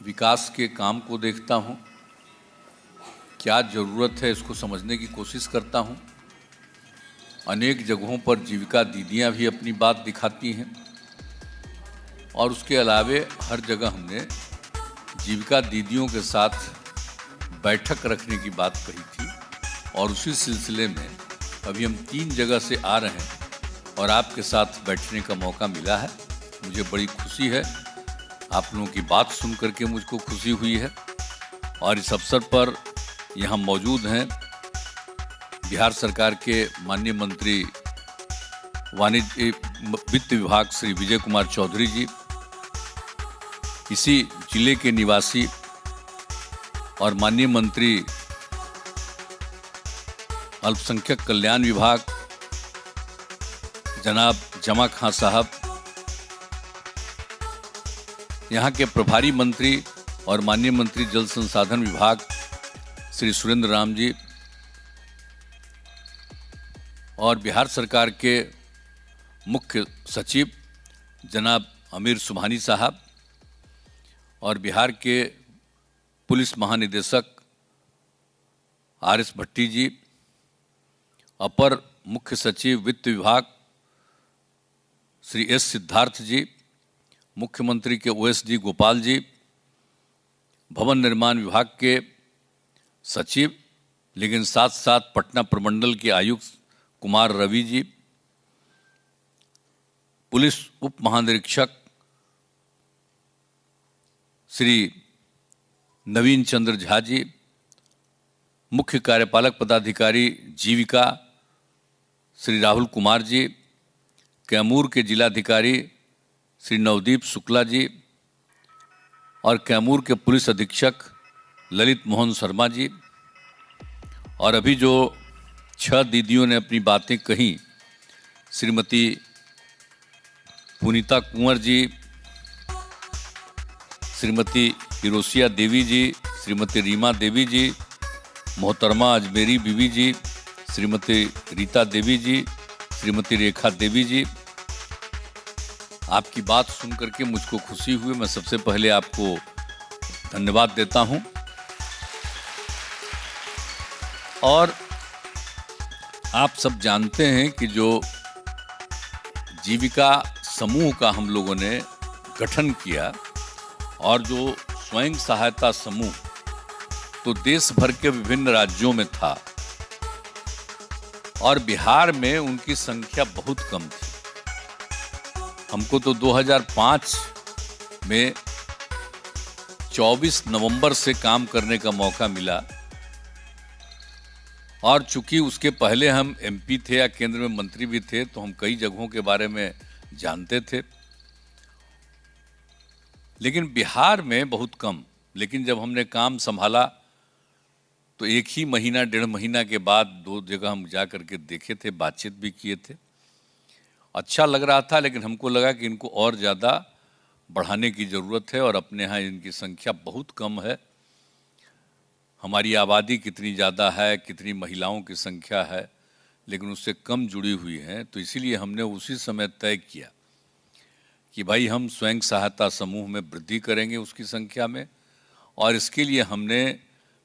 विकास के काम को देखता हूँ, क्या ज़रूरत है इसको समझने की कोशिश करता हूँ। अनेक जगहों पर जीविका दीदियाँ भी अपनी बात दिखाती हैं और उसके अलावे हर जगह हमने जीविका दीदियों के साथ बैठक रखने की बात कही थी और उसी सिलसिले में अभी हम 3 जगह से आ रहे हैं और आपके साथ बैठने का मौका मिला है। मुझे बड़ी खुशी है, आप लोगों की बात सुन करके मुझको खुशी हुई है। और इस अवसर पर यहाँ मौजूद हैं बिहार सरकार के माननीय मंत्री वाणिज्य वित्त विभाग श्री विजय कुमार चौधरी जी, इसी जिले के निवासी और माननीय मंत्री अल्पसंख्यक कल्याण विभाग जनाब जमा खां साहब, यहाँ के प्रभारी मंत्री और माननीय मंत्री जल संसाधन विभाग श्री सुरेंद्र राम जी, और बिहार सरकार के मुख्य सचिव जनाब अमीर सुबहानी साहब, और बिहार के पुलिस महानिदेशक आर.एस. भट्टी जी, अपर मुख्य सचिव वित्त विभाग श्री एस. सिद्धार्थ जी, मुख्यमंत्री के ओएसडी गोपाल जी, भवन निर्माण विभाग के सचिव लेकिन साथ साथ पटना प्रमंडल के आयुक्त कुमार रवि जी, पुलिस उप महानिरीक्षक श्री नवीन चंद्र झा जी, मुख्य कार्यपालक पदाधिकारी जीविका श्री राहुल कुमार जी, कैमूर के जिलाधिकारी श्री नवदीप शुक्ला जी और कैमूर के पुलिस अधीक्षक ललित मोहन शर्मा जी, और अभी जो 6 दीदियों ने अपनी बातें कही, श्रीमती पुनीता कुंवर जी, श्रीमती हिरोशिया देवी जी, श्रीमती रीमा देवी जी, मोहतरमा अजमेरी बीवी जी, श्रीमती रीता देवी जी, श्रीमती रेखा देवी जी, आपकी बात सुन करके मुझको खुशी हुई। मैं सबसे पहले आपको धन्यवाद देता हूं। और आप सब जानते हैं कि जो जीविका समूह का हम लोगों ने गठन किया और जो स्वयं सहायता समूह तो देश भर के विभिन्न राज्यों में था और बिहार में उनकी संख्या बहुत कम थी। हमको तो 2005 में 24 नवंबर से काम करने का मौका मिला और चूंकि उसके पहले हम एमपी थे या केंद्र में मंत्री भी थे तो हम कई जगहों के बारे में जानते थे, लेकिन बिहार में बहुत कम। लेकिन जब हमने काम संभाला तो 1 ही महीना 1.5 महीना के बाद 2 जगह हम जा करके देखे थे, बातचीत भी किए थे। अच्छा लग रहा था, लेकिन हमको लगा कि इनको और ज़्यादा बढ़ाने की ज़रूरत है और अपने यहाँ इनकी संख्या बहुत कम है। हमारी आबादी कितनी ज़्यादा है, कितनी महिलाओं की संख्या है, लेकिन उससे कम जुड़ी हुई हैं। तो इसीलिए हमने उसी समय तय किया कि भाई हम स्वयं सहायता समूह में वृद्धि करेंगे उसकी संख्या में, और इसके लिए हमने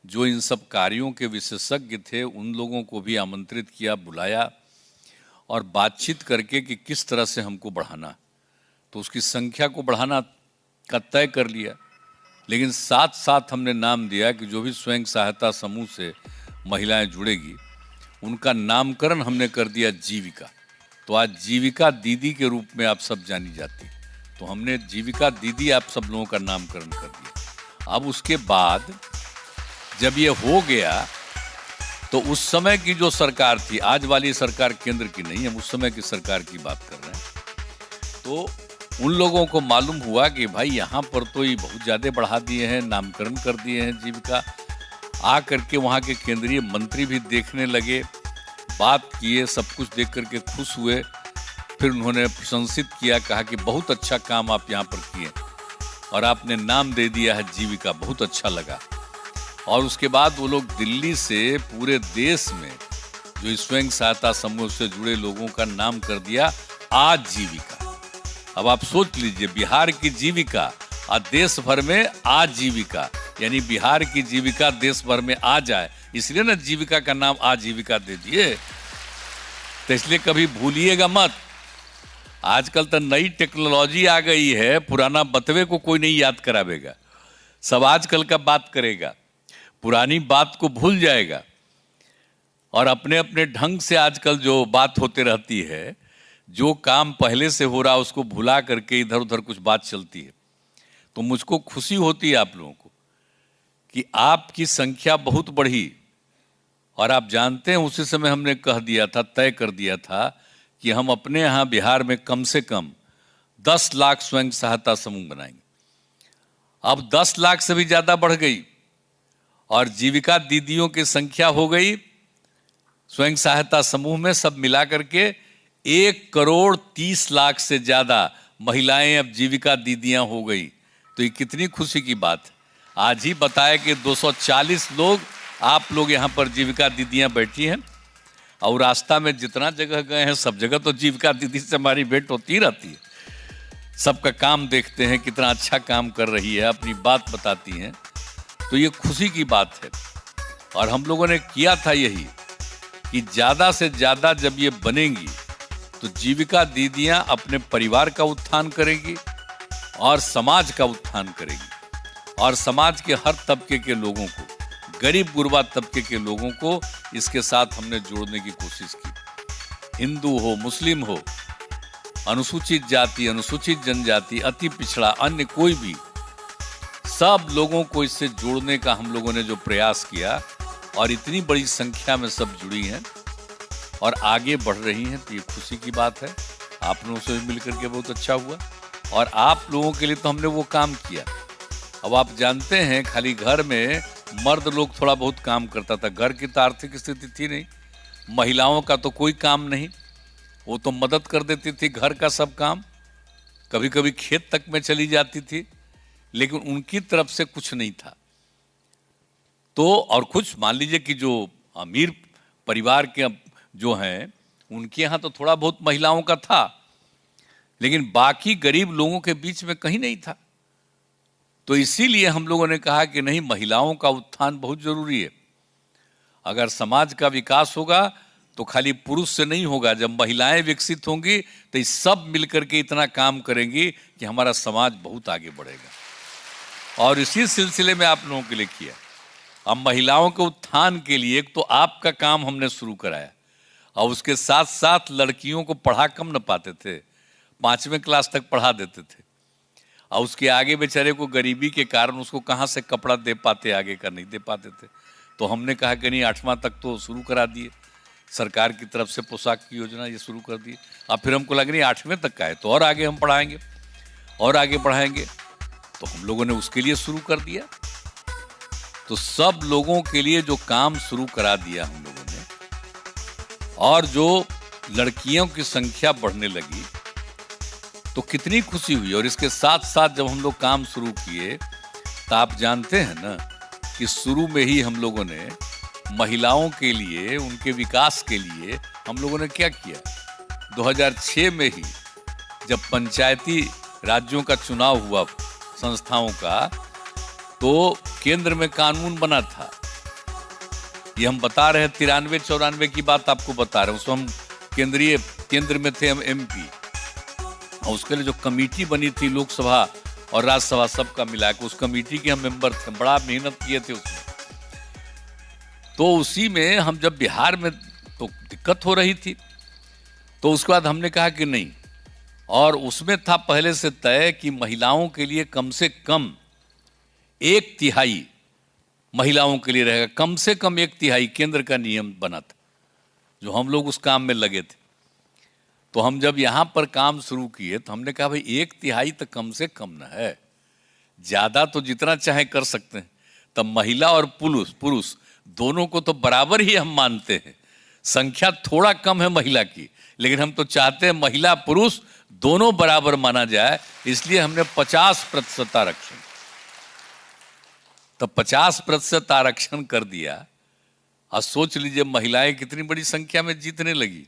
जो इन सब कार्यों के विशेषज्ञ थे उन लोगों को भी आमंत्रित किया, बुलाया और बातचीत करके कि किस तरह से हमको बढ़ाना, तो उसकी संख्या को बढ़ाना का तय कर लिया। लेकिन साथ साथ हमने नाम दिया कि जो भी स्वयं सहायता समूह से महिलाएं जुड़ेगी उनका नामकरण हमने कर दिया जीविका। तो आज जीविका दीदी के रूप में आप सब जानी जाती, तो हमने जीविका दीदी आप सब लोगों का नामकरण कर दिया। अब उसके बाद जब ये हो गया तो उस समय की जो सरकार थी, आज वाली सरकार केंद्र की नहीं, हम उस समय की सरकार की बात कर रहे हैं, तो उन लोगों को मालूम हुआ कि भाई यहाँ पर तो ये बहुत ज़्यादा बढ़ा दिए हैं, नामकरण कर दिए हैं जीविका। आ करके वहाँ के केंद्रीय मंत्री भी देखने लगे, बात किए, सब कुछ देख करके खुश हुए। फिर उन्होंने प्रशंसित किया, कहा कि बहुत अच्छा काम आप यहाँ पर किए और आपने नाम दे दिया है जीविका, बहुत अच्छा लगा। और उसके बाद वो लोग दिल्ली से पूरे देश में जो स्वयं सहायता समूह से जुड़े लोगों का नाम कर दिया आजीविका। अब आप सोच लीजिए, बिहार की जीविका और देश भर में आजीविका, यानी बिहार की जीविका देश भर में आ जाए, इसलिए ना जीविका का नाम आजीविका दे दिए। तो इसलिए कभी भूलिएगा मत। आजकल तो नई टेक्नोलॉजी आ गई है, पुराना बतवे को कोई नहीं याद करावेगा, सब आजकल का बात करेगा, पुरानी बात को भूल जाएगा और अपने अपने ढंग से आजकल जो बात होते रहती है, जो काम पहले से हो रहा उसको भुला करके इधर उधर कुछ बात चलती है। तो मुझको खुशी होती है आप लोगों को कि आपकी संख्या बहुत बढ़ी, और आप जानते हैं उसी समय हमने कह दिया था, तय कर दिया था कि हम अपने यहाँ बिहार में कम से कम 10 लाख स्वयं सहायता समूह बनाएंगे। अब 10 लाख से भी ज़्यादा बढ़ गई और जीविका दीदियों की संख्या हो गई स्वयं सहायता समूह में सब मिला करके 1,30,00,000 से ज़्यादा महिलाएं अब जीविका दीदियां हो गई। तो ये कितनी खुशी की बात है। आज ही बताया कि 240 लोग, आप लोग यहाँ पर जीविका दीदियां बैठी हैं, और रास्ता में जितना जगह गए हैं सब जगह तो जीविका दीदी से हमारी भेंट होती रहती है। सबका काम देखते हैं, कितना अच्छा काम कर रही है, अपनी बात बताती हैं। तो ये खुशी की बात है। और हम लोगों ने किया था यही कि ज़्यादा से ज़्यादा जब ये बनेंगी तो जीविका दीदियां अपने परिवार का उत्थान करेंगी और समाज का उत्थान करेंगी, और समाज के हर तबके के लोगों को, गरीब गुरबा तबके के लोगों को इसके साथ हमने जोड़ने की कोशिश की। हिंदू हो, मुस्लिम हो, अनुसूचित जाति, अनुसूचित जनजाति, अति पिछड़ा, अन्य कोई भी, सब लोगों को इससे जोड़ने का हम लोगों ने जो प्रयास किया, और इतनी बड़ी संख्या में सब जुड़ी हैं और आगे बढ़ रही हैं, तो ये खुशी की बात है। आप लोगों से मिलकर के बहुत अच्छा हुआ, और आप लोगों के लिए तो हमने वो काम किया। अब आप जानते हैं खाली घर में मर्द लोग थोड़ा बहुत काम करता था, घर की तो आर्थिक स्थिति थी नहीं, महिलाओं का तो कोई काम नहीं, वो तो मदद कर देती थी घर का सब काम, कभी कभी खेत तक में चली जाती थी, लेकिन उनकी तरफ से कुछ नहीं था। तो और कुछ मान लीजिए कि जो अमीर परिवार के जो हैं उनके यहाँ तो थोड़ा बहुत महिलाओं का था, लेकिन बाकी गरीब लोगों के बीच में कहीं नहीं था। तो इसीलिए हम लोगों ने कहा कि नहीं, महिलाओं का उत्थान बहुत जरूरी है। अगर समाज का विकास होगा तो खाली पुरुष से नहीं होगा, जब महिलाएं विकसित होंगी तो ये सब मिलकर के इतना काम करेंगी कि हमारा समाज बहुत आगे बढ़ेगा। और इसी सिलसिले में आप लोगों के लिए किया। अब महिलाओं के उत्थान के लिए एक तो आपका काम हमने शुरू कराया, और उसके साथ साथ लड़कियों को पढ़ा कम न पाते थे, 5वीं क्लास तक पढ़ा देते थे, और उसके आगे बेचारे को गरीबी के कारण उसको कहाँ से कपड़ा दे पाते, आगे का नहीं दे पाते थे। तो हमने कहा कि नहीं, 8वां तक तो शुरू करा दिए, सरकार की तरफ से पोशाक की योजना ये शुरू कर दी। अब फिर हमको लग नहीं 8वें तक का है तो और आगे हम पढ़ाएंगे और आगे बढ़ाएंगे, तो हम लोगों ने उसके लिए शुरू कर दिया। तो सब लोगों के लिए जो काम शुरू करा दिया हम लोगों ने, और जो लड़कियों की संख्या बढ़ने लगी तो कितनी खुशी हुई। और इसके साथ साथ जब हम लोग काम शुरू किए तो आप जानते हैं ना कि शुरू में ही हम लोगों ने महिलाओं के लिए, उनके विकास के लिए हम लोगों ने क्या किया, 2006 में ही जब पंचायती राज्यों का चुनाव हुआ संस्थाओं का, तो केंद्र में कानून बना था। ये हम बता रहे हैं 93-94 की बात आपको बता रहे हैं। उसमें हम केंद्र में थे, हम MP, और उसके लिए जो कमेटी बनी थी लोकसभा और राज्यसभा सबका मिला के, उस कमेटी के हम मेंबर थे, बड़ा मेहनत किए थे उसमें। तो उसी में हम जब बिहार में तो दिक्कत हो रही थी, तो उसके बाद हमने कहा कि नहीं, और उसमें था पहले से तय कि महिलाओं के लिए कम से कम 1/3 महिलाओं के लिए रहेगा, कम से कम 1/3 केंद्र का नियम बना था, जो हम लोग उस काम में लगे थे। तो हम जब यहाँ पर काम शुरू किए तो हमने कहा भाई 1/3 तो कम से कम न है, ज़्यादा तो जितना चाहे कर सकते हैं। तब महिला और पुरुष दोनों को तो बराबर ही हम मानते हैं, संख्या थोड़ा कम है महिला की, लेकिन हम तो चाहते हैं महिला पुरुष दोनों बराबर माना जाए, इसलिए हमने 50% आरक्षण, तो 50% आरक्षण कर दिया। और सोच लीजिए महिलाएं कितनी बड़ी संख्या में जीतने लगी।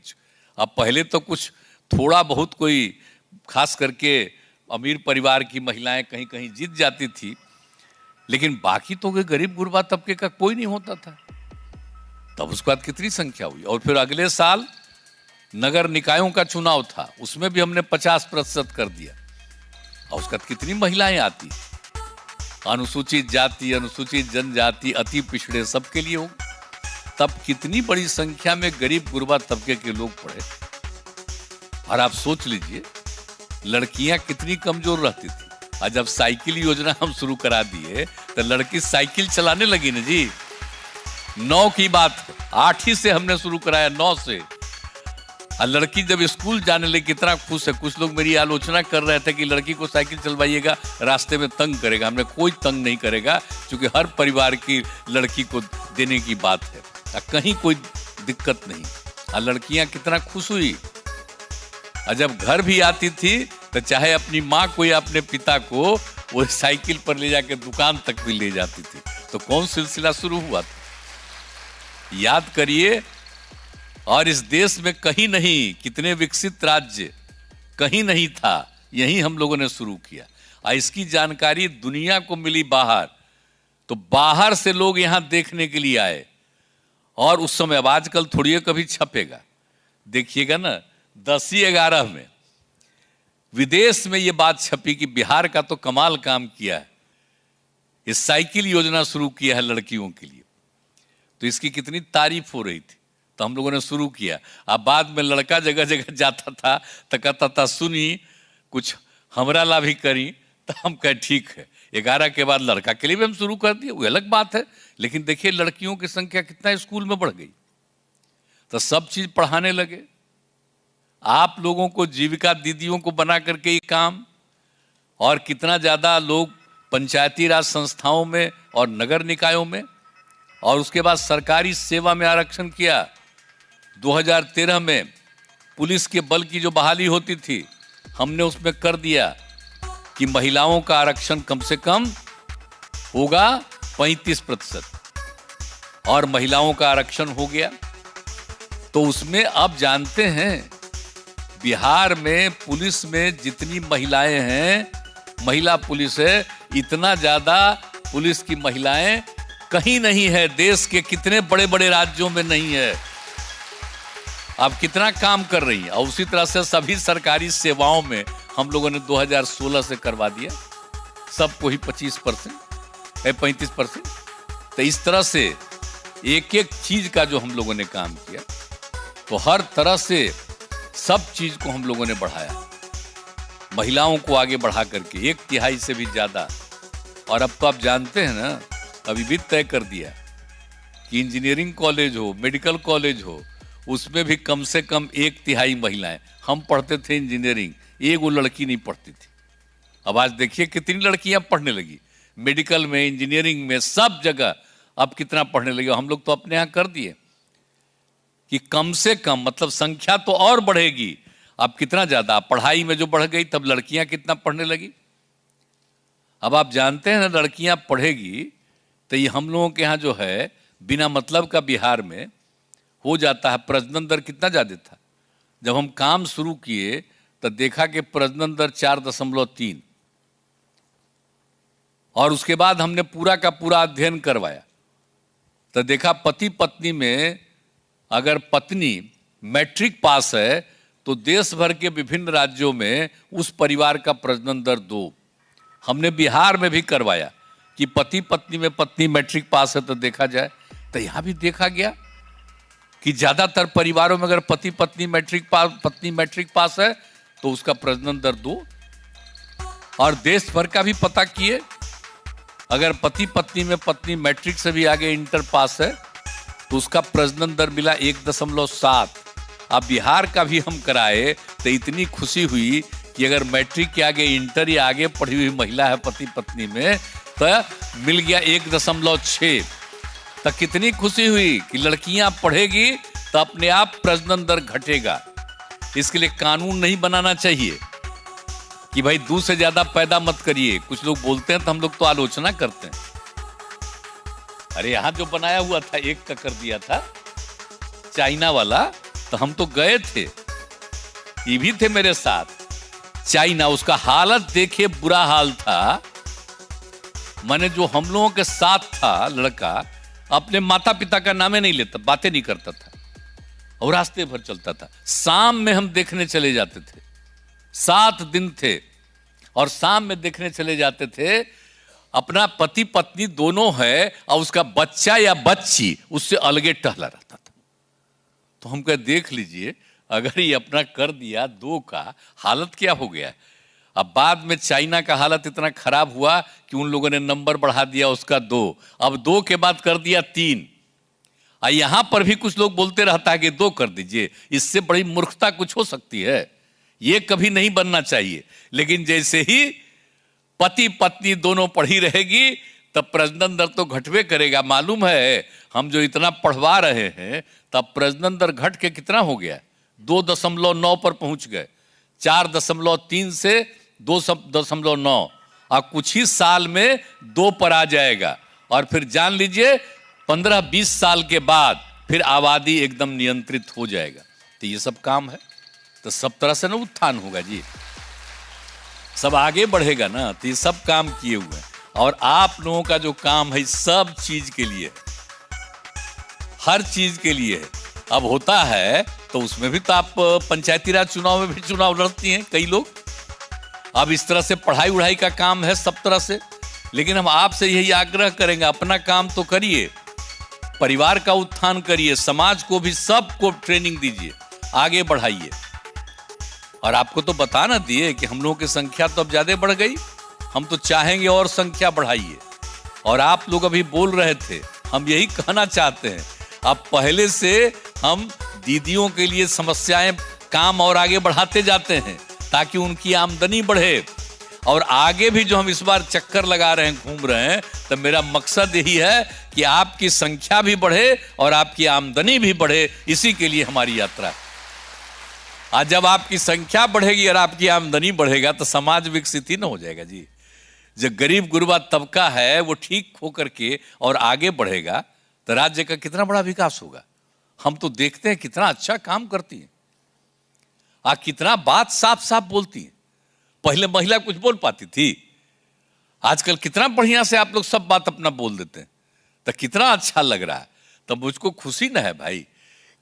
अब पहले तो कुछ थोड़ा बहुत कोई खास करके अमीर परिवार की महिलाएं कहीं कहीं जीत जाती थी, लेकिन बाकी तो गरीब गुरबा तबके का कोई नहीं होता था। तब उसके बाद कितनी संख्या हुई। और फिर अगले साल नगर निकायों का चुनाव था, उसमें भी हमने 50% कर दिया, और उसके बाद कितनी महिलाएं आती। अनुसूचित जाति, अनुसूचित जनजाति, अति पिछड़े सबके लिए हो। तब कितनी बड़ी संख्या में गरीब गुरबा तबके के लोग पढ़े। और आप सोच लीजिए लड़कियां कितनी कमजोर रहती थी। और जब साइकिल योजना हम शुरू करा दिए तो लड़की साइकिल चलाने लगी ना जी। 9 की बात, 8 ही से हमने शुरू कराया, 9 से। और लड़की जब स्कूल जाने लगी कितना खुश है। कुछ लोग मेरी आलोचना कर रहे थे कि लड़की को साइकिल चलवाइएगा, रास्ते में तंग करेगा। हमने कोई तंग नहीं करेगा, क्योंकि हर परिवार की लड़की को देने की बात है, कहीं कोई दिक्कत नहीं। और लड़कियां कितना खुश हुई। और जब घर भी आती थी तो चाहे अपनी माँ को या अपने पिता को वो साइकिल पर ले जाके दुकान तक भी ले जाती थी। तो कौन सिलसिला शुरू हुआ था, याद करिए। और इस देश में कहीं नहीं, कितने विकसित राज्य कहीं नहीं था, यही हम लोगों ने शुरू किया। और इसकी जानकारी दुनिया को मिली बाहर, तो बाहर से लोग यहां देखने के लिए आए। और उस समय, अब आजकल थोड़ी कभी छपेगा, देखिएगा ना 10-11 में विदेश में ये बात छपी कि बिहार का तो कमाल काम किया है, इस साइकिल योजना शुरू किया है लड़कियों के लिए। तो इसकी कितनी तारीफ हो रही थी। तो हम लोगों ने शुरू किया। अब बाद में लड़का जगह जगह जाता था तो कहता था सुनी कुछ हमरा ला भी करी, तो हम कहे ठीक है। 11 के बाद लड़का के लिए भी हम शुरू कर दिए, वो अलग बात है। लेकिन देखिए लड़कियों की संख्या कितना स्कूल में बढ़ गई, तो सब चीज पढ़ाने लगे। आप लोगों को जीविका दीदियों को बना करके ये काम, और कितना ज्यादा लोग पंचायती राज संस्थाओं में और नगर निकायों में, और उसके बाद सरकारी सेवा में आरक्षण किया। 2013 में पुलिस के बल की जो बहाली होती थी, हमने उसमें कर दिया कि महिलाओं का आरक्षण कम से कम होगा 35%, और महिलाओं का आरक्षण हो गया। तो उसमें अब जानते हैं बिहार में पुलिस में जितनी महिलाएं हैं, महिला पुलिस है, इतना ज्यादा पुलिस की महिलाएं कहीं नहीं है। देश के कितने बड़े बड़े राज्यों में नहीं है। अब कितना काम कर रही है। और उसी तरह से सभी सरकारी सेवाओं में हम लोगों ने 2016 से करवा दिया सबको ही 25% 35%। तो इस तरह से एक एक चीज का जो हम लोगों ने काम किया, तो हर तरह से सब चीज को हम लोगों ने बढ़ाया, महिलाओं को आगे बढ़ा करके 1/3 से भी ज्यादा। और अब तो आप जानते हैं ना, अभी भी तय कर दिया कि इंजीनियरिंग कॉलेज हो, मेडिकल कॉलेज हो, उसमें भी कम से कम 1/3 महिलाएं। हम पढ़ते थे इंजीनियरिंग, एक वो लड़की नहीं पढ़ती थी। अब आज देखिए कितनी लड़कियां पढ़ने लगी, मेडिकल में, इंजीनियरिंग में, सब जगह अब कितना पढ़ने लगे। हम लोग तो अपने यहाँ कर दिए कि कम से कम, मतलब संख्या तो और बढ़ेगी, अब कितना ज्यादा पढ़ाई में जो बढ़ गई, तब लड़कियां कितना पढ़ने लगी। अब आप जानते हैं ना, लड़कियां पढ़ेगी तो ये हम लोगों के यहाँ जो है बिना मतलब का बिहार में हो जाता है। प्रजनन दर कितना ज्यादा था, जब हम काम शुरू किए तो देखा कि प्रजनन दर 4.3, और उसके बाद हमने पूरा का पूरा अध्ययन करवाया तो देखा पति पत्नी में अगर पत्नी मैट्रिक पास है तो देश भर के विभिन्न राज्यों में उस परिवार का प्रजनन दर 2। हमने बिहार में भी करवाया कि पति पत्नी में पत्नी मैट्रिक पास है तो देखा जाए, तो यहां भी देखा गया कि ज्यादातर परिवारों में अगर पति पत्नी मैट्रिक पास है तो उसका प्रजनन दर 2। और देश भर का भी पता किए, अगर पति पत्नी में पत्नी मैट्रिक से भी आगे इंटर पास है तो उसका प्रजनन दर मिला 1.7। अब बिहार का भी हम कराए तो इतनी खुशी हुई कि अगर मैट्रिक के आगे इंटर या आगे पढ़ी हुई महिला है पति पत्नी में तो मिल गया 1.6। तो कितनी खुशी हुई कि लड़कियां पढ़ेगी तो अपने आप प्रजनन दर घटेगा। इसके लिए कानून नहीं बनाना चाहिए कि भाई 2 से ज्यादा पैदा मत करिए। कुछ लोग बोलते हैं तो हम लोग तो आलोचना करते हैं। अरे यहां जो बनाया हुआ था 1 का कर दिया था चाइना वाला, तो हम तो गए थे, ये भी थे मेरे साथ। चाइना, उसका हालत देखिए, बुरा हाल था। माने जो हम लोगों के साथ था लड़का, अपने माता पिता का नामे नहीं लेता, बातें नहीं करता था और रास्ते भर चलता था। शाम में हम देखने चले जाते थे, 7 दिन थे और शाम में देखने चले जाते थे। अपना पति पत्नी दोनों है और उसका बच्चा या बच्ची उससे अलगे टहला रहता था। तो हम कहे देख लीजिए, अगर ये अपना कर दिया 2 का, हालत क्या हो गया। अब बाद में चाइना का हालत इतना खराब हुआ कि उन लोगों ने नंबर बढ़ा दिया उसका 2, अब 2 के बाद कर दिया 3। और यहां पर भी कुछ लोग बोलते रहता है कि 2 कर दीजिए, इससे बड़ी मूर्खता कुछ हो सकती है, ये कभी नहीं बनना चाहिए। लेकिन जैसे ही पति पत्नी दोनों पढ़ी रहेगी तब प्रजनन दर तो घटवे करेगा। मालूम है, हम जो इतना पढ़वा रहे हैं तब प्रजनन दर घट के कितना हो गया, 2.9 पर पहुंच गए। 4.3 से 2.9 और कुछ ही साल में 2 पर आ जाएगा। और फिर जान लीजिए 15-20 साल के बाद फिर आबादी एकदम नियंत्रित हो जाएगा। तो ये सब काम है, तो सब तरह से ना उत्थान होगा जी, सब आगे बढ़ेगा ना। तो ये सब काम किए हुए हैं और आप लोगों का जो काम है सब चीज के लिए, हर चीज के लिए है। अब होता है तो उसमें भी तो आप पंचायती राज चुनाव में भी चुनाव लड़ती हैं कई लोग। अब इस तरह से पढ़ाई उढ़ाई का काम है सब तरह से। लेकिन हम आपसे यही आग्रह करेंगे, अपना काम तो करिए, परिवार का उत्थान करिए, समाज को भी सबको ट्रेनिंग दीजिए, आगे बढ़ाइए। और आपको तो बता ना दिए कि हम लोगों की संख्या तो अब ज्यादा बढ़ गई, हम तो चाहेंगे और संख्या बढ़ाइए। और आप लोग अभी बोल रहे थे, हम यही कहना चाहते हैं, अब पहले से हम दीदियों के लिए समस्याएं, काम और आगे बढ़ाते जाते हैं ताकि उनकी आमदनी बढ़े। और आगे भी जो हम इस बार चक्कर लगा रहे हैं, घूम रहे हैं, तो मेरा मकसद यही है कि आपकी संख्या भी बढ़े और आपकी आमदनी भी बढ़े। इसी के लिए हमारी यात्रा है। आज जब आपकी संख्या बढ़ेगी और आपकी आमदनी बढ़ेगा तो समाज विकसित ही ना हो जाएगा जी। जो गरीब गुरबा तबका है वो ठीक होकर के और आगे बढ़ेगा तो राज्य का कितना बड़ा विकास होगा। हम तो देखते हैं कितना अच्छा काम करती हैं, कितना बात साफ साफ बोलती हैं। पहले महिला कुछ बोल पाती थी, आजकल कितना बढ़िया से आप लोग सब बात अपना बोल देते हैं, तो कितना अच्छा लग रहा है। तब मुझको खुशी न है भाई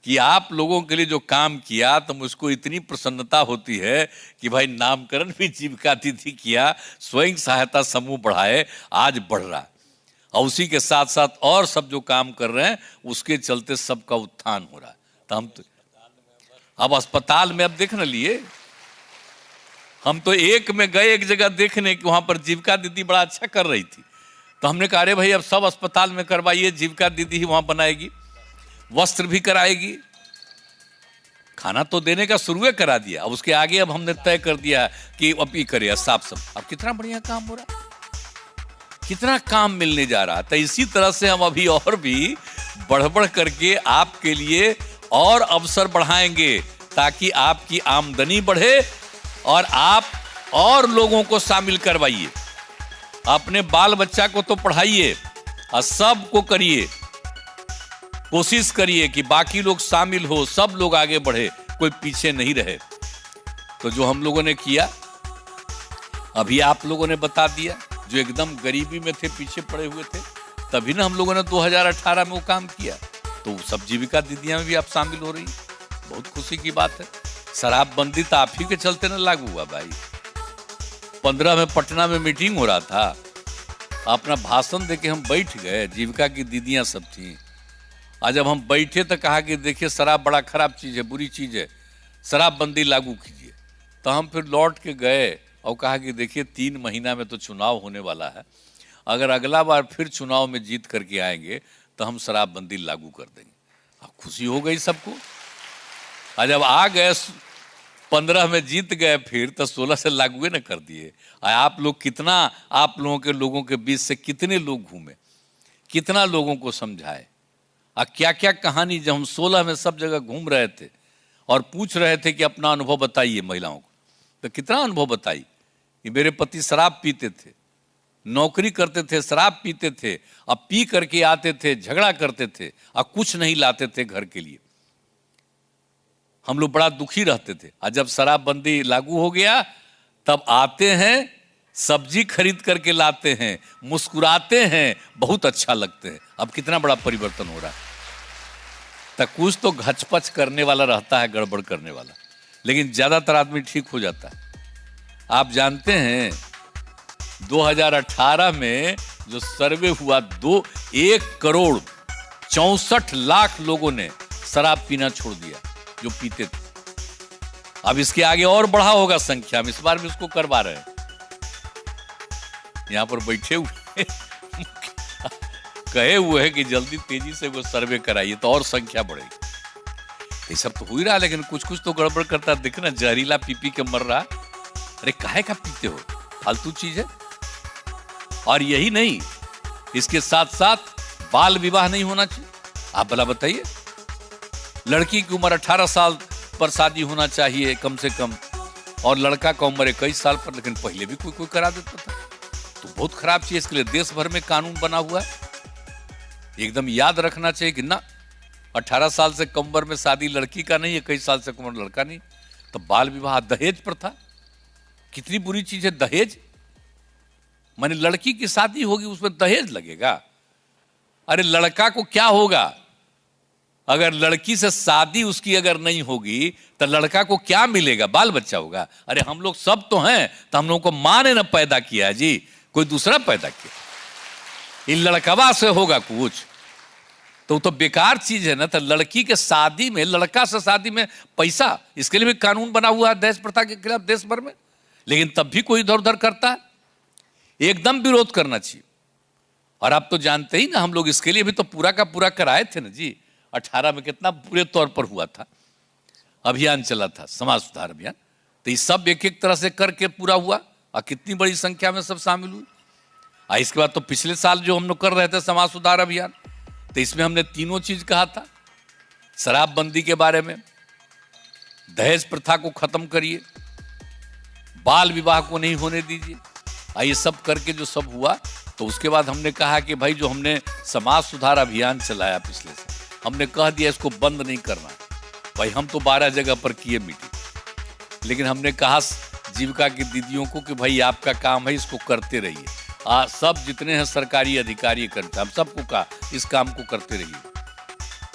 कि आप लोगों के लिए जो काम किया, तो मुझको इतनी प्रसन्नता होती है कि भाई नामकरण भी जीविका दीदी किया, स्वयं सहायता समूह बढ़ाए, आज बढ़ रहा है। और उसी के साथ साथ और सब जो काम कर रहे हैं उसके चलते सबका उत्थान हो रहा है। तो हम तो अब अस्पताल में, अब देख न लिए, हम तो एक में गए एक जगह देखने कि वहां पर जीविका दीदी बड़ा अच्छा कर रही थी, तो हमने कहा अरे भाई अब सब अस्पताल में करवाइए, जीविका दीदी ही वहां बनाएगी, वस्त्र भी कराएगी, खाना तो देने का शुरू करा दिया। अब उसके आगे अब हमने तय कर दिया कि अब ये करिए साफ सब। अब कितना बढ़िया काम हो रहा, कितना काम मिलने जा रहा। तो इसी तरह से हम अभी और भी बढ़ बढ़ करके आपके लिए और अवसर बढ़ाएंगे ताकि आपकी आमदनी बढ़े और आप और लोगों को शामिल करवाइए। अपने बाल बच्चा को तो पढ़ाइए और सबको करिए, कोशिश करिए कि बाकी लोग शामिल हो, सब लोग आगे बढ़े, कोई पीछे नहीं रहे। तो जो हम लोगों ने किया अभी आप लोगों ने बता दिया, जो एकदम गरीबी में थे, पीछे पड़े हुए थे, तभी ना हम लोगों ने 2018 में वो काम किया। तो सब जीविका दीदियां में भी आप शामिल हो रही, बहुत खुशी की बात है। शराबबंदी तो आप ही के चलते ना लागू हुआ भाई। 15 में पटना में मीटिंग हो रहा था, अपना भाषण देके हम बैठ गए, जीविका की दीदियां सब थी। आज जब हम बैठे तो कहा कि देखिए शराब बड़ा खराब चीज़ है, बुरी चीज़ है, शराबबंदी लागू कीजिए। तो हम फिर लौट के गए और कहा कि देखिए 3 महीना में तो चुनाव होने वाला है, अगर अगला बार फिर चुनाव में जीत करके आएंगे तो हम शराबबंदी लागू कर देंगे। अब खुशी हो गई सबको। आज जब आ गए 15 में जीत गए, फिर तो 16 से लागू न कर दिए। आप लोग कितना, आप लोगों के लोगों के बीच से कितने लोग घूमे, कितना लोगों को समझाए, क्या क्या कहानी। जब हम 16 में सब जगह घूम रहे थे और पूछ रहे थे कि अपना अनुभव बताइए महिलाओं को, तो कितना अनुभव बताई कि मेरे पति शराब पीते थे, नौकरी करते थे, शराब पीते थे, अब पी करके आते थे, झगड़ा करते थे और कुछ नहीं लाते थे घर के लिए। हम लोग बड़ा दुखी रहते थे। और जब शराबबंदी लागू हो गया तब आते हैं, सब्जी खरीद करके लाते हैं, मुस्कुराते हैं, बहुत अच्छा लगते हैं। अब कितना बड़ा परिवर्तन हो रहा है। तो कुछ तो घचपच करने वाला रहता है, गड़बड़ करने वाला, लेकिन ज्यादातर आदमी ठीक हो जाता है। आप जानते हैं 2018 में जो सर्वे हुआ, 1,64,00,000 लोगों ने शराब पीना छोड़ दिया जो पीते थे। अब इसके आगे और बढ़ा होगा संख्या में, इस बार भी उसको करवा रहे हैं। यहां पर बैठे हुए कहे हुए हैं कि जल्दी तेजी से वो सर्वे कराइए तो और संख्या बढ़ेगी। ये सब तो हो ही रहा है, लेकिन कुछ कुछ तो गड़बड़ करता दिख ना। जहरीला पी के मर रहा। अरे काहे का पीते हो, फालतू चीज है। और यही नहीं, इसके साथ साथ बाल विवाह नहीं होना चाहिए। आप भला बताइए, लड़की की उम्र 18 साल पर शादी होना चाहिए कम से कम, और लड़का का उम्र 21 साल पर, लेकिन पहले भी कोई करा देता था। तो बहुत खराब चीज। इसके लिए देश भर में कानून बना हुआ है। एकदम याद रखना चाहिए कि ना, 18 साल से कम उम्र में शादी लड़की का नहीं, 21 साल से कम उम्र लड़का नहीं। तो बाल विवाह, दहेज प्रथा कितनी बुरी चीज है। दहेज माने लड़की की शादी होगी, उसमें दहेज लगेगा। अरे लड़का को क्या होगा अगर लड़की से शादी उसकी अगर नहीं होगी, तो लड़का को क्या मिलेगा? बाल बच्चा होगा। अरे हम लोग सब तो हैं, तो हम लोगों को माँ ने ना पैदा किया जी, कोई दूसरा पैदा किया। इन लड़कवा से होगा कुछ, तो बेकार चीज है ना। तो लड़की के शादी में, लड़का से शादी में पैसा, इसके लिए भी कानून बना हुआ है दहेज प्रथा के खिलाफ देश भर में। लेकिन तब भी कोई इधर उधर करता है। एकदम विरोध करना चाहिए। और आप तो जानते ही ना, हम लोग इसके लिए भी तो पूरा का पूरा कराए थे ना जी। 18 में कितना पूरे तौर पर हुआ था, अभियान चला था, समाज सुधार अभियान। तो ये सब एक एक तरह से करके पूरा हुआ, और कितनी बड़ी संख्या में सब शामिल हुए। और इसके बाद तो पिछले साल जो हम लोग कर रहे थे समाज सुधार अभियान, तो इसमें हमने तीनों चीज कहा था। शराबबंदी के बारे में, दहेज प्रथा को खत्म करिए, बाल विवाह को नहीं होने दीजिए। ये सब करके जो सब हुआ, तो उसके बाद हमने कहा कि भाई जो हमने समाज सुधार अभियान चलाया पिछले साल, हमने कह दिया इसको बंद नहीं करना। भाई हम तो 12 जगह पर किए मीटिंग, लेकिन हमने कहा जीविका की दीदियों को कि भाई आपका काम है, इसको करते रहिए। सब जितने हैं सरकारी अधिकारी करते, हम सबको कहा इस काम को करते रहिए।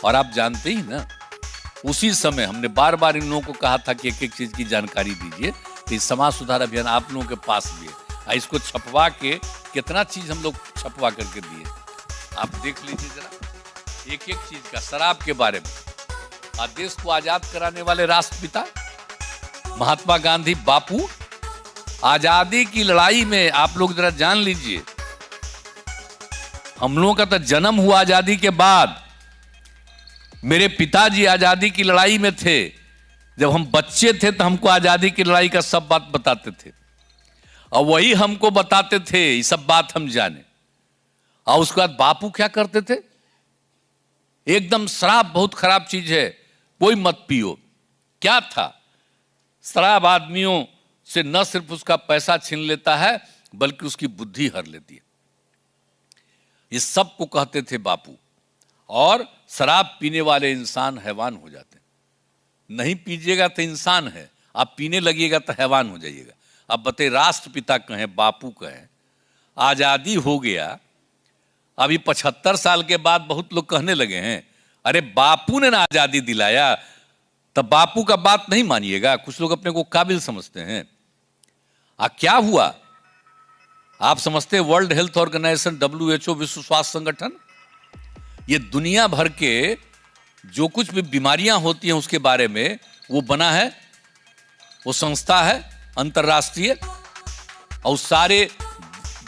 और आप जानते ही ना, उसी समय हमने बार बार इन लोगों को कहा था कि एक एक चीज की जानकारी दीजिए। तो समाज सुधार अभियान आप लोगों के पास भी है। इसको छपवा के कितना चीज हम लोग छपवा करके दिए, आप देख लीजिए जरा, एक एक चीज का। शराब के बारे में, देश को आजाद कराने वाले राष्ट्रपिता महात्मा गांधी बापू, आजादी की लड़ाई में आप लोग जरा जान लीजिए, हम लोगों का तो जन्म हुआ आजादी के बाद। मेरे पिताजी आजादी की लड़ाई में थे। जब हम बच्चे थे तो हमको आजादी की लड़ाई का सब बात बताते थे, और वही हमको बताते थे, ये सब बात हम जाने। और उसके बाद बापू क्या करते थे? एकदम शराब बहुत खराब चीज है, कोई मत पियो। क्या था? शराब आदमियों से न सिर्फ उसका पैसा छीन लेता है, बल्कि उसकी बुद्धि हर लेती है। ये सब को कहते थे बापू। और शराब पीने वाले इंसान हैवान हो जाते हैं। नहीं पीजिएगा तो इंसान है, आप पीने लगिएगा तो हैवान हो जाइएगा। अब बताइए, राष्ट्रपिता कहें, बापू कहें, आजादी हो गया, अभी 75 साल के बाद बहुत लोग कहने लगे हैं अरे बापू ने ना आजादी दिलाया, तब बापू का बात नहीं मानिएगा। कुछ लोग अपने को काबिल समझते हैं। क्या हुआ आप समझते हैं? वर्ल्ड हेल्थ ऑर्गेनाइजेशन, WHO, विश्व स्वास्थ्य संगठन, ये दुनिया भर के जो कुछ भी बीमारियां होती हैं उसके बारे में वो बना है, वो संस्था है अंतरराष्ट्रीय, और सारे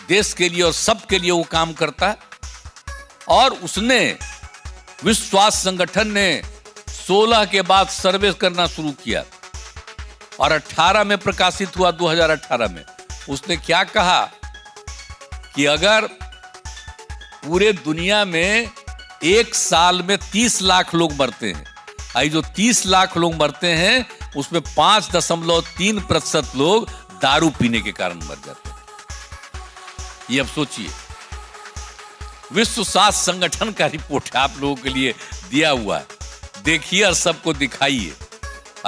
देश के लिए और सबके लिए वो काम करता है। और उसने, विश्व स्वास्थ्य संगठन ने 16 के बाद सर्वे करना शुरू किया, और 18 में प्रकाशित हुआ, 2018 में। उसने क्या कहा कि अगर पूरे दुनिया में एक साल में 30 लाख लोग मरते हैं, आई जो 30 लाख लोग मरते हैं उसमें 5.3% लोग दारू पीने के कारण मर जाते हैं। ये अब सोचिए, विश्व स्वास्थ्य संगठन का रिपोर्ट है, आप लोगों के लिए दिया हुआ है, देखिए और सबको दिखाइए।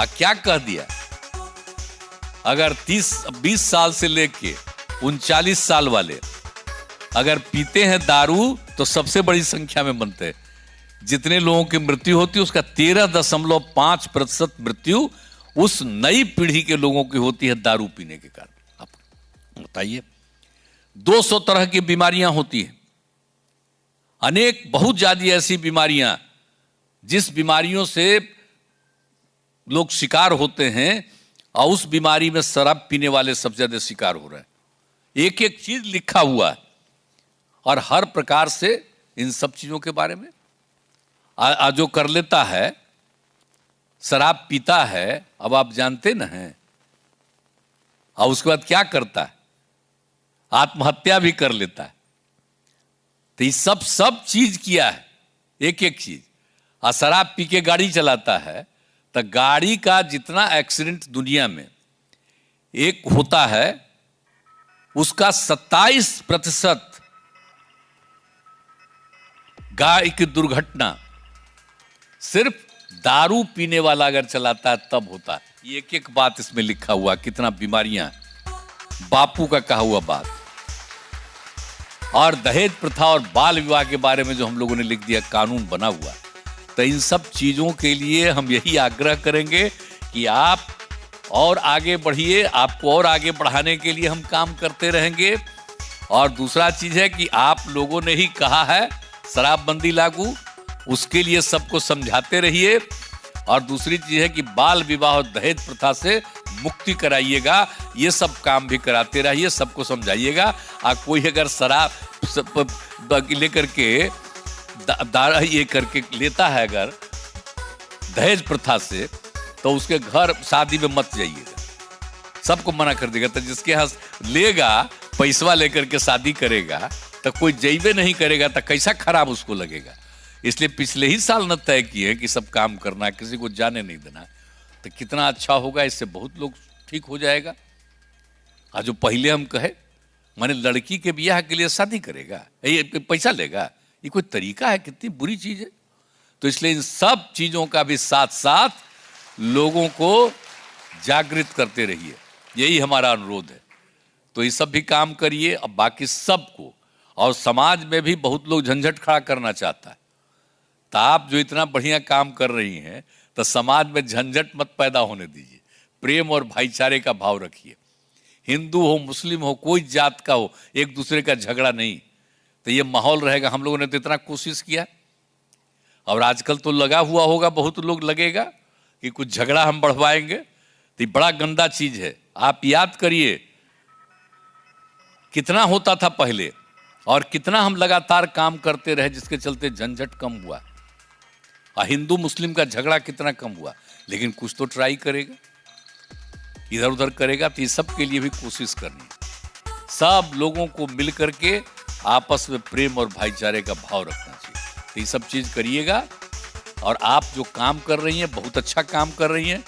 क्या कह दिया? अगर 20 साल से लेके 39 साल वाले अगर पीते हैं दारू तो सबसे बड़ी संख्या में बनते हैं। जितने लोगों की मृत्यु होती है उसका 13.5% मृत्यु उस नई पीढ़ी के लोगों की होती है दारू पीने के कारण। आप बताइए, 200 तरह की बीमारियां होती हैं, अनेक बहुत ज्यादा ऐसी बीमारियां जिस बीमारियों से लोग शिकार होते हैं, और उस बीमारी में शराब पीने वाले सबसे ज्यादा शिकार हो रहे हैं। एक एक चीज लिखा हुआ है और हर प्रकार से इन सब चीजों के बारे में जो कर लेता है, शराब पीता है, अब आप जानते न हैं, और उसके बाद क्या करता है, आत्महत्या भी कर लेता है। तो ये सब चीज किया है, एक एक चीज। और शराब पी के गाड़ी चलाता है तो गाड़ी का जितना एक्सीडेंट दुनिया में एक होता है उसका 27% गाड़ी की दुर्घटना सिर्फ दारू पीने वाला अगर चलाता है तब होता है। ये एक एक बात इसमें लिखा हुआ, कितना बीमारियां, बापू का कहा हुआ बात। और दहेज प्रथा और बाल विवाह के बारे में जो हम लोगों ने लिख दिया, कानून बना हुआ। तो इन सब चीजों के लिए हम यही आग्रह करेंगे कि आप और आगे बढ़िए, आपको और आगे बढ़ाने के लिए हम काम करते रहेंगे। और दूसरा चीज है कि आप लोगों ने ही कहा है शराबबंदी लागू, उसके लिए सबको समझाते रहिए। और दूसरी चीज है कि बाल विवाह और दहेज प्रथा से मुक्ति कराइएगा, ये सब काम भी कराते रहिए, सबको समझाइएगा। कोई अगर शराब लेकर के ये करके लेता है अगर दहेज प्रथा से, तो उसके घर शादी में मत जाइएगा, सबको मना कर देगा। तो जिसके यहाँ लेगा पैसवा लेकर के शादी करेगा तो कोई जैबे नहीं करेगा तो कैसा खराब उसको लगेगा। इसलिए पिछले ही साल न तय किए कि सब काम करना, किसी को जाने नहीं देना, तो कितना अच्छा होगा, इससे बहुत लोग ठीक हो जाएगा। और जो पहले हम कहे माने लड़की के ब्याह के लिए शादी करेगा, ये पैसा लेगा, ये कोई तरीका है? कितनी बुरी चीज है। तो इसलिए इन सब चीजों का भी साथ साथ लोगों को जागृत करते रहिए, यही हमारा अनुरोध है। तो ये सब भी काम करिए। अब बाकी सबको, और समाज में भी बहुत लोग झंझट खड़ा करना चाहता है, तो आप जो इतना बढ़िया काम कर रही हैं तो समाज में झंझट मत पैदा होने दीजिए, प्रेम और भाईचारे का भाव रखिए। हिंदू हो, मुस्लिम हो, कोई जात का हो, एक दूसरे का झगड़ा नहीं, तो ये माहौल रहेगा। हम लोगों ने तो इतना कोशिश किया, और आजकल तो लगा हुआ होगा, बहुत लोग लगेगा कि कुछ झगड़ा हम बढ़वाएंगे, तो ये बड़ा गंदा चीज है। आप याद करिए कितना होता था पहले, और कितना हम लगातार काम करते रहे जिसके चलते झंझट कम हुआ, और हिंदू मुस्लिम का झगड़ा कितना कम हुआ। लेकिन कुछ तो ट्राई करेगा, इधर उधर करेगा, तो ये सब के लिए भी कोशिश करनी है। सब लोगों को मिल करके आपस में प्रेम और भाईचारे का भाव रखना चाहिए। तो ये सब चीज करिएगा। और आप जो काम कर रही हैं बहुत अच्छा काम कर रही हैं,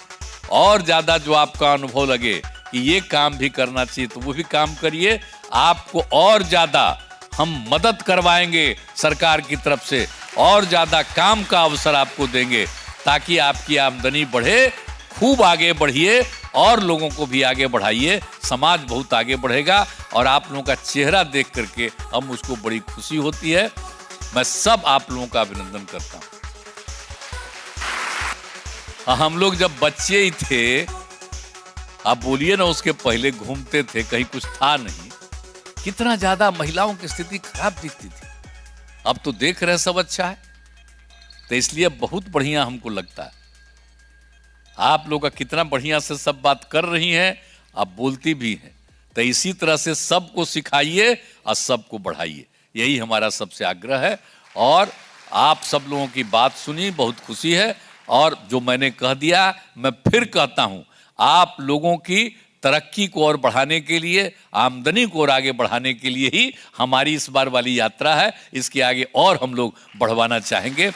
और ज्यादा जो आपका अनुभव लगे कि ये काम भी करना चाहिए तो वो भी काम करिए। आपको और ज्यादा हम मदद करवाएंगे सरकार की तरफ से, और ज्यादा काम का अवसर आपको देंगे, ताकि आपकी आमदनी बढ़े। खूब आगे बढ़िए और लोगों को भी आगे बढ़ाइए, समाज बहुत आगे बढ़ेगा। और आप लोगों का चेहरा देख करके हम मुझको बड़ी खुशी होती है। मैं सब आप लोगों का अभिनंदन करता हूं। हम लोग जब बच्चे ही थे, आप बोलिए ना, उसके पहले घूमते थे, कहीं कुछ था नहीं, कितना ज्यादा महिलाओं की स्थिति खराब दिखती थी। अब तो देख रहे सब अच्छा है। तो इसलिए बहुत बढ़िया हमको लगता है आप लोग का कितना बढ़िया से सब बात कर रही हैं, आप बोलती भी हैं। तो इसी तरह से सबको सिखाइए और सबको बढ़ाइए, यही हमारा सबसे आग्रह है। और आप सब लोगों की बात सुनी, बहुत खुशी है। और जो मैंने कह दिया मैं फिर कहता हूं, आप लोगों की तरक्की को और बढ़ाने के लिए, आमदनी को और आगे बढ़ाने के लिए ही हमारी इस बार वाली यात्रा है। इसके आगे और हम लोग बढ़वाना चाहेंगे।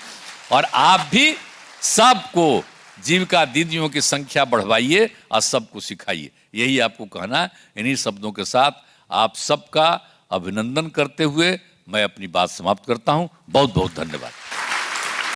और आप भी सबको जीविका दीदियों की संख्या बढ़वाइए और सबको सिखाइए, यही आपको कहना। इन्हीं शब्दों के साथ आप सबका अभिनंदन करते हुए मैं अपनी बात समाप्त करता हूं। बहुत बहुत धन्यवाद।